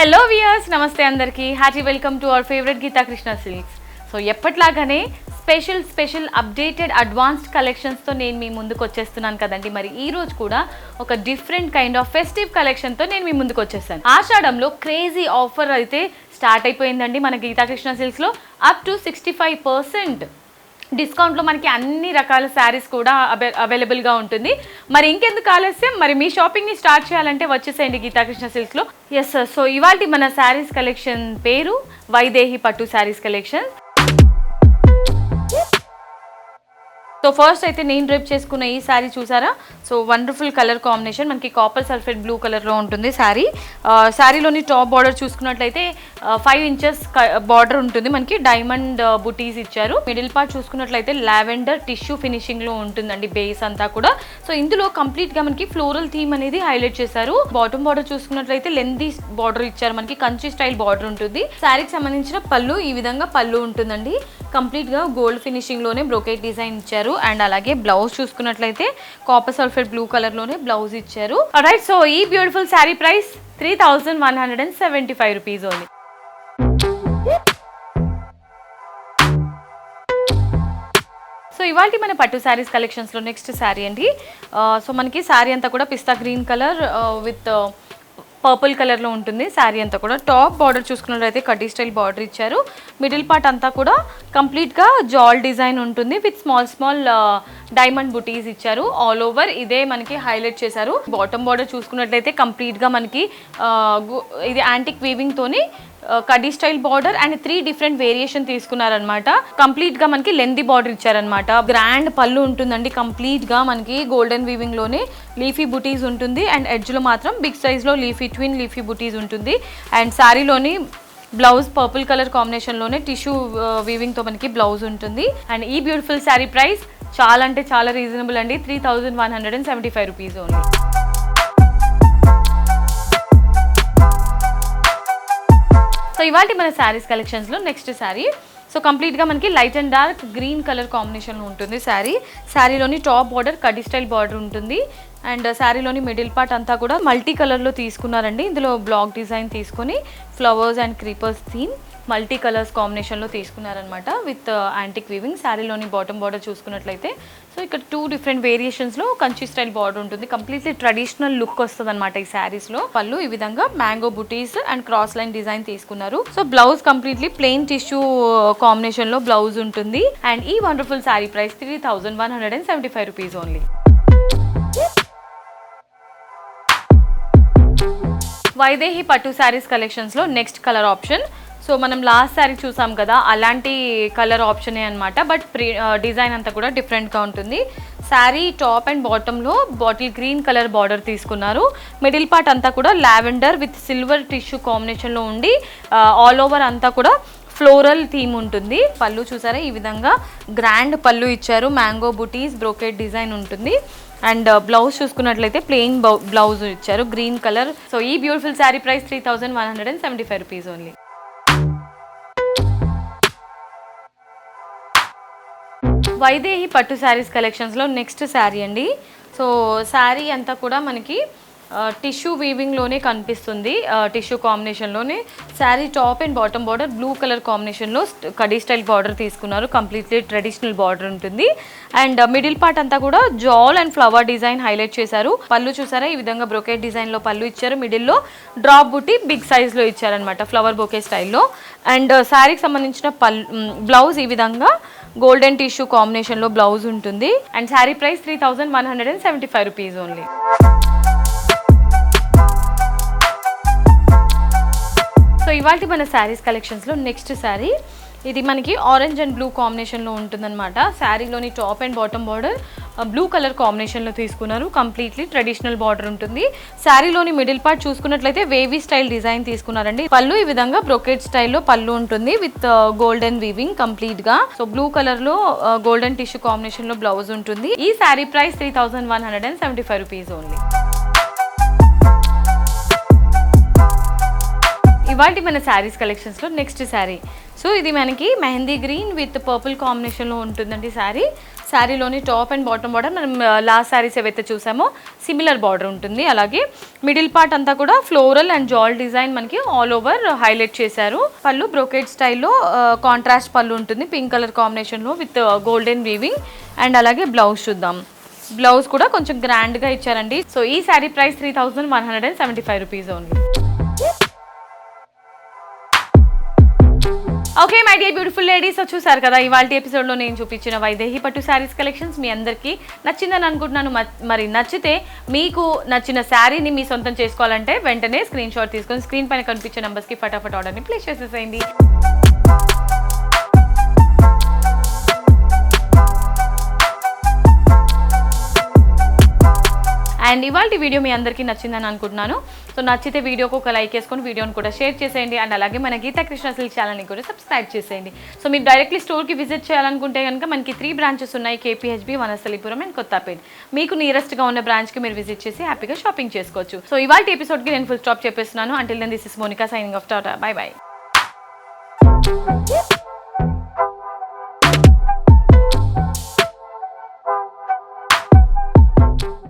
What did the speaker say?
Hello viewers, నమస్తే అందరికీ. Hearty welcome to our favourite Geetha Krishna silks. So ఎప్పట్లాగానే స్పెషల్ అప్డేటెడ్ అడ్వాన్స్డ్ కలెక్షన్స్తో నేను మీ ముందుకు వచ్చేస్తున్నాను కదండి. మరి ఈ రోజు కూడా ఒక డిఫరెంట్ కైండ్ ఆఫ్ ఫెస్టివ్ కలెక్షన్తో నేను మీ ముందుకు వచ్చేసాను. ఆషాఢంలో క్రేజీ ఆఫర్ అయితే స్టార్ట్ అయిపోయిందండి మన గీతా కృష్ణ సిల్క్స్లో. అప్ టు 65% డిస్కౌంట్లో మనకి అన్ని రకాల శారీస్ కూడా అవైలబుల్గా ఉంటుంది. మరి ఇంకెందుకు ఆలస్యం, మరి మీ షాపింగ్ని స్టార్ట్ చేయాలంటే వచ్చేసేయండి గీతా కృష్ణ సిల్క్స్లో. ఎస్ సార్, సో ఇవాళ మన శారీస్ కలెక్షన్ పేరు వైదేహి పట్టు శారీస్ కలెక్షన్. సో ఫస్ట్ అయితే నేను డ్రైప్ చేసుకున్న ఈ శారీ చూసారా. సో వండర్ఫుల్ కలర్ కాంబినేషన్, మనకి కాపర్ సల్ఫేట్ బ్లూ కలర్లో ఉంటుంది శారీ. శారీలోని టాప్ బార్డర్ చూసుకున్నట్లయితే 5 ఇంచెస్ బార్డర్ ఉంటుంది. మనకి డైమండ్ బుటీస్ ఇచ్చారు. మిడిల్ పార్ట్ చూసుకున్నట్లయితే లావెండర్ టిష్యూ ఫినిషింగ్లో ఉంటుందండి బేస్ అంతా కూడా. సో ఇందులో కంప్లీట్గా మనకి ఫ్లోరల్ థీమ్ అనేది హైలైట్ చేశారు. బాటమ్ బార్డర్ చూసుకున్నట్లయితే లెంతీ బార్డర్ ఇచ్చారు, మనకి కంచి స్టైల్ బార్డర్ ఉంటుంది. శారీకి సంబంధించిన పళ్ళు ఈ విధంగా పళ్ళు ఉంటుందండి. కంప్లీట్గా గోల్డ్ ఫినిషింగ్లోనే బ్రోకేట్ డిజైన్ ఇచ్చారు. అండ్ అలాగే బ్లౌజ్ చూసుకున్నట్లయితే కాపర్ సల్ఫేట్ బ్లూ కలర్లోనే బ్లౌజ్ ఇచ్చారు. రైట్, సో ఈ beautiful sari price 3175 rupees only. So ఇవాళ మన పట్టు శారీస్ కలెక్షన్స్లో నెక్స్ట్ శారీ అండి. సో మనకి శారీ అంతా కూడా పిస్తా గ్రీన్ కలర్ విత్ పర్పుల్ కలర్లో ఉంటుంది. శారీ అంతా కూడా టాప్ బార్డర్ చూసుకున్నట్లయితే కడ్డీ స్టైల్ బార్డర్ ఇచ్చారు. మిడిల్ పార్ట్ అంతా కూడా కంప్లీట్గా జాల్ డిజైన్ ఉంటుంది విత్ స్మాల్ డైమండ్ బుటీస్ ఇచ్చారు. ఆల్ ఓవర్ ఇదే మనకి హైలైట్ చేశారు. బాటమ్ బార్డర్ చూసుకున్నట్లయితే కంప్లీట్గా మనకి ఇది యాంటిక్ వీవింగ్ తోని కడ్డీ style border and 3 different variation తీసుకున్నారనమాట. కంప్లీట్ గా మనకి లెందీ బార్డర్ ఇచ్చారనమాట. గ్రాండ్ పళ్ళు ఉంటుందండి. కంప్లీట్ గా మనకి గోల్డెన్ వీవింగ్ లోనే లీఫీ బుటీస్ ఉంటుంది అండ్ ఎడ్జ్ లో మాత్రం బిగ్ సైజ్ లో ట్విన్ లీఫీ బుటీస్ ఉంటుంది. అండ్ శారీలోని బ్లౌజ్ పర్పుల్ కలర్ కాంబినేషన్ లోనే టిష్యూ వీవింగ్ తో మనకి బ్లౌజ్ ఉంటుంది. అండ్ ఈ బ్యూటిఫుల్ శారీ ప్రైస్ చాలా అంటే చాలా రీజనబుల్ అండి, 3175 రూపీస్ ఓన్లీ. సో ఇవాళ మన శారీస్ కలెక్షన్స్లో నెక్స్ట్ శారీ. సో కంప్లీట్గా మనకి light and dark green colour కాంబినేషన్లో ఉంటుంది శారీ. శారీలోని టాప్ బార్డర్ కడ్డీ స్టైల్ బార్డర్ ఉంటుంది. అండ్ శారీలోని మిడిల్ పార్ట్ అంతా కూడా మల్టీ కలర్లో తీసుకున్నారండి. ఇందులో బ్లాక్ డిజైన్ తీసుకొని flowers and creepers theme multi colours కాంబినేషన్లో తీసుకున్నారనమాట విత్ యాంటిక్ వీవింగ్. శారీలోని బాటమ్ బార్డర్ చూసుకున్నట్లయితే సో ఇక్కడ 2 డిఫరెంట్ వేరియేషన్స్లో కంచి స్టైల్ బార్డర్ ఉంటుంది. కంప్లీట్లీ ట్రెడిషనల్ లుక్ వస్తుంది అనమాట ఈ శారీస్లో. పళ్ళు ఈ విధంగా మ్యాంగో బుటీస్ అండ్ క్రాస్ లైన్ డిజైన్ తీసుకున్నారు. So blouse completely plain tissue కాంబినేషన్లో బ్లౌజ్ ఉంటుంది. అండ్ ఈ wonderful sari price 3175 rupees only. Vaidehi పట్టు శారీస్ కలెక్షన్స్లో నెక్స్ట్ కలర్ ఆప్షన్. సో మనం లాస్ట్ శారీ చూసాం కదా, అలాంటి కలర్ ఆప్షనే అనమాట. బట్ డిజైన్ అంతా కూడా డిఫరెంట్గా ఉంటుంది. శారీ టాప్ అండ్ బాటంలో బాటిల్ గ్రీన్ కలర్ బార్డర్ తీసుకున్నారు. మిడిల్ పార్ట్ అంతా కూడా లావెండర్ విత్ సిల్వర్ టిష్యూ కాంబినేషన్లో ఉండి ఆల్ ఓవర్ అంతా కూడా ఫ్లోరల్ థీమ్ ఉంటుంది. పళ్ళు చూసారా ఈ విధంగా గ్రాండ్ పళ్ళు ఇచ్చారు. మ్యాంగో బుటీస్ బ్రోకెట్ డిజైన్ ఉంటుంది. అండ్ బ్లౌజ్ చూసుకున్నట్లయితే ప్లెయిన్ బ్లౌజ్ ఇచ్చారు గ్రీన్ కలర్. సో ఈ beautiful sari price 3175 rupees only. Vaidehi పట్టు శారీస్ కలెక్షన్స్లో నెక్స్ట్ శారీ అండి. సో శారీ అంతా కూడా మనకి టిష్యూ వీవింగ్లోనే కనిపిస్తుంది. టిష్యూ కాంబినేషన్లోనే sari top and bottom border blue colour కాంబినేషన్లో కడీ స్టైల్ బార్డర్ తీసుకున్నారు. కంప్లీట్లీ ట్రెడిషనల్ బార్డర్ ఉంటుంది. అండ్ మిడిల్ పార్ట్ అంతా కూడా జాల్ అండ్ ఫ్లవర్ డిజైన్ హైలైట్ చేశారు. పళ్ళు చూసారా ఈ విధంగా బ్రోకేట్ డిజైన్లో పళ్ళు ఇచ్చారు. మిడిల్లో డ్రాప్ బుట్టి బిగ్ సైజ్లో ఇచ్చారనమాట ఫ్లవర్ బొకే స్టైల్లో. అండ్ శారీకి సంబంధించిన బ్లౌజ్ ఈ విధంగా గోల్డెన్ టిష్యూ కాంబినేషన్లో బ్లౌజ్ ఉంటుంది. And sari price 3175 rupees only. So ఇవాళ మన శారీస్ కలెక్షన్స్లో నెక్స్ట్ శారీ. ఇది మనకి ఆరెంజ్ అండ్ బ్లూ కాంబినేషన్లో ఉంటుందన్నమాట. శారీలోని top and bottom border blue colour కాంబినేషన్లో తీసుకున్నారు. కంప్లీట్లీ ట్రెడిషనల్ బార్డర్ ఉంటుంది. శారీలోని మిడిల్ పార్ట్ చూసుకున్నట్లయితే వేవీ స్టైల్ డిజైన్ తీసుకున్నారండి. పళ్ళు ఈ విధంగా బ్రోకెట్ స్టైల్లో పళ్ళు ఉంటుంది విత్ గోల్డెన్ వీవింగ్ కంప్లీట్గా. సో బ్లూ కలర్లో గోల్డెన్ టిష్యూ కాంబినేషన్లో బ్లౌజ్ ఉంటుంది. ఈ శారీ ప్రైస్ 3175 రూపీస్ ఓన్లీ. ఇవాళ మన శారీస్ కలెక్షన్స్లో నెక్స్ట్ శారీ. సో ఇది మనకి మెహందీ గ్రీన్ విత్ పర్పుల్ కాంబినేషన్లో ఉంటుందండి శారీ. శారీలోని టాప్ అండ్ బాటమ్ బార్డర్ మనం లాస్ట్ శారీస్ ఏవైతే చూసామో సిమిలర్ బార్డర్ ఉంటుంది. అలాగే మిడిల్ పార్ట్ అంతా కూడా ఫ్లోరల్ అండ్ జాల్ డిజైన్ మనకి ఆల్ ఓవర్ హైలైట్ చేశారు. పళ్ళు బ్రోకెట్ స్టైల్లో కాంట్రాస్ట్ పళ్ళు ఉంటుంది పింక్ కలర్ కాంబినేషన్లో విత్ గోల్డెన్ వీవింగ్. అండ్ అలాగే బ్లౌజ్ చూద్దాం. బ్లౌజ్ కూడా కొంచెం గ్రాండ్గా ఇచ్చారండి. సో ఈ sari price 3175 rupees only. Okay my dear beautiful ladies, చూసారు కదా ఇవాళ ఎపిసోడ్లో నేను చూపించిన వైదేహి పట్టు శారీస్ కలెక్షన్స్ మీ అందరికీ నచ్చిందని అనుకుంటున్నాను. మరి నచ్చితే మీకు నచ్చిన శారీని మీ సొంతం చేసుకోవాలంటే వెంటనే స్క్రీన్ షాట్ తీసుకొని స్క్రీన్ పైన కనిపించే నెంబర్స్కి ఫటాఫట్ ఆర్డర్ని ప్లేస్ చేసేసేయండి. అండ్ ఇవాళ వీడియో మీ అందరికీ నచ్చిందని అనుకుంటున్నాను. సో నచ్చితే వీడియోకి ఒక లైక్ వేసుకొని వీడియోని కూడా షేర్ చేసేయండి. అండ్ అలాగే మన గీతా కృష్ణ సిల్క్ ఛానల్ని కూడా సబ్స్క్రైబ్ చేసేయండి. సో మీరు డైరెక్ట్లీ స్టోర్కి విజిట్ చేయాలనుకుంటే కనుక మనకి 3 బ్రాంచెస్ ఉన్నాయి, కేపీహెచ్బీ, వనస్థలిపురం అండ్ కొత్తపేట్. మీకు నియరెస్ట్గా ఉన్న బ్రాంచ్కి మీరు విజిట్ చేసి హ్యాపీగా షాపింగ్ చేసుకోవచ్చు. సో ఇవాళ ఎపిసోడ్కి నేను ఫుల్ స్టాప్ చెప్పేస్తున్నాను. Until then this is Monika signing off. Tata, bye by.